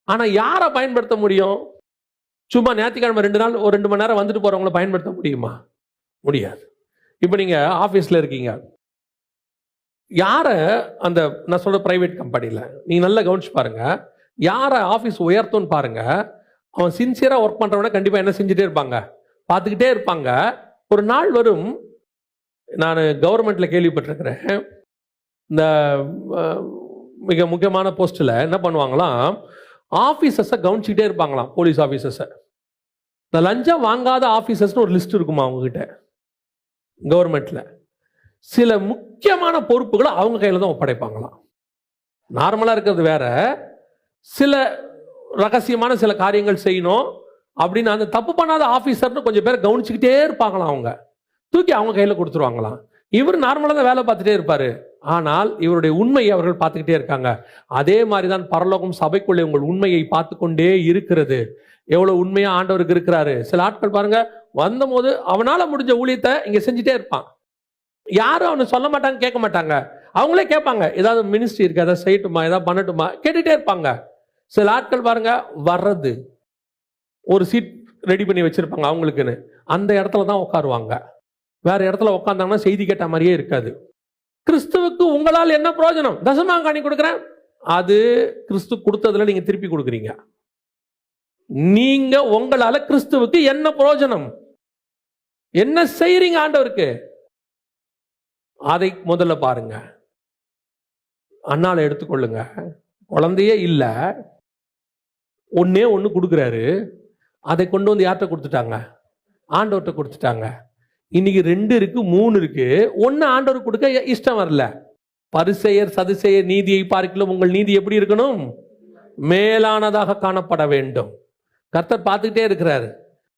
ஆனா யாரை பயன்படுத்த முடியும்? சும்மா ஞாயிற்றுக்கிழமை 2 நாள் ஒரு 2 மணி நேரம் வந்துட்டு போறவங்களை பயன்படுத்த முடியுமா? முடியாது. இப்போ நீங்க ஆபீஸ்ல இருக்கீங்க. யார அந்த நான் சொல்ற பிரைவேட் கம்பெனில நீங்க நல்லா கவனிச்சு பாருங்க. யார ஆபீஸ் உயர்த்தும்னு பாருங்க. அவன் சின்சியரா ஒர்க் பண்றவன கண்டிப்பா என்ன செஞ்சுட்டே இருப்பாங்க? பார்த்துக்கிட்டே இருப்பாங்க. ஒரு நாள் வரும், நான் கவர்மெண்ட்ல கேள்விப்பட்டிருக்கிறேன். இந்த மிக முக்கியமான போஸ்ட்ல என்ன பண்ணுவாங்களாம், ஆபீசர்ஸை கவனிச்சுக்கிட்டே இருப்பாங்களாம், போலீஸ் ஆபீசர்ஸை. இந்த லஞ்சம் வாங்காத ஆபீசர்ஸ்னு ஒரு லிஸ்ட் இருக்குமா அவங்க கிட்ட கவர்மெண்ட்ல. சில முக்கியமான பொறுப்புகளை அவங்க கையில தான் ஒப்படைப்பாங்களாம். நார்மலா இருக்கிறது வேற, சில ரகசியமான சில காரியங்கள் செய்யணும் அப்படின்னு அந்த தப்பு பண்ணாத ஆபீசர்னு கொஞ்சம் பேர் கவனிச்சுக்கிட்டே இருப்பாங்களாம். அவங்க தூக்கி அவங்க கையில கொடுத்துருவாங்களாம். இவர் நார்மலா தான் வேலை பார்த்துட்டே இருப்பாரு, ஆனால் இவருடைய உண்மையை அவர்கள் பார்த்துக்கிட்டே இருக்காங்க. அதே மாதிரிதான் பரலோகம் சபைக்குள்ளே உங்கள் உண்மையை பார்த்து கொண்டே இருக்கிறது. எவ்வளவு உண்மையா ஆண்டவருக்கு இருக்கிறாரு. சில ஆட்கள் பாருங்க, வந்தபோது அவனால முடிஞ்ச ஊழியத்தை இங்க செஞ்சுட்டே இருப்பான். யாரும் அவனை சொல்ல மாட்டாங்க, கேட்க மாட்டாங்க. அவங்களே கேட்பாங்க, ஏதாவது மினிஸ்ட்ரி இருக்கு, ஏதாவது செய்யட்டுமா, ஏதாவது பண்ணட்டுமா, கேட்டுட்டே இருப்பாங்க. சில ஆட்கள் பாருங்க, வர்றது ஒரு சீட் ரெடி பண்ணி வச்சிருப்பாங்க அவங்களுக்குன்னு, அந்த இடத்துல தான் உட்காருவாங்க. வேற இடத்துல உட்காந்தாங்கன்னா செய்தி கேட்ட மாதிரியே இருக்காது. கிறிஸ்துவுக்கு உங்களால் என்ன பிரயோஜனம்? தசமாங்காணி கொடுக்குறேன், அது கிறிஸ்து கொடுத்ததுல நீங்க திருப்பி கொடுக்குறீங்க. நீங்க உங்களால கிறிஸ்துவுக்கு என்ன பிரயோஜனம்? என்ன செய்றீங்க ஆண்டவருக்கு? அதை முதல்ல பாருங்க. அண்ணால எடுத்துக்கொள்ளுங்க. குழந்தையே இல்ல, ஒன்னே ஒண்ணு கொடுக்குறாரு. அதை கொண்டு வந்து யார்கிட்ட கொடுத்துட்டாங்க? ஆண்டவர்கிட்ட கொடுத்துட்டாங்க. இன்னைக்கு 2 இருக்கு, 3 இருக்கு, 1 ஆண்டவருக்கு கொடுக்க இஷ்டம் வரல. பரிசேயர் சதுசேயர் நீதியை பார்க்கிலும் உங்கள் நீதி எப்படி இருக்கணும்? மேலானதாக காணப்பட வேண்டும். கர்த்தர் பார்த்துக்கிட்டே இருக்கிறாரு.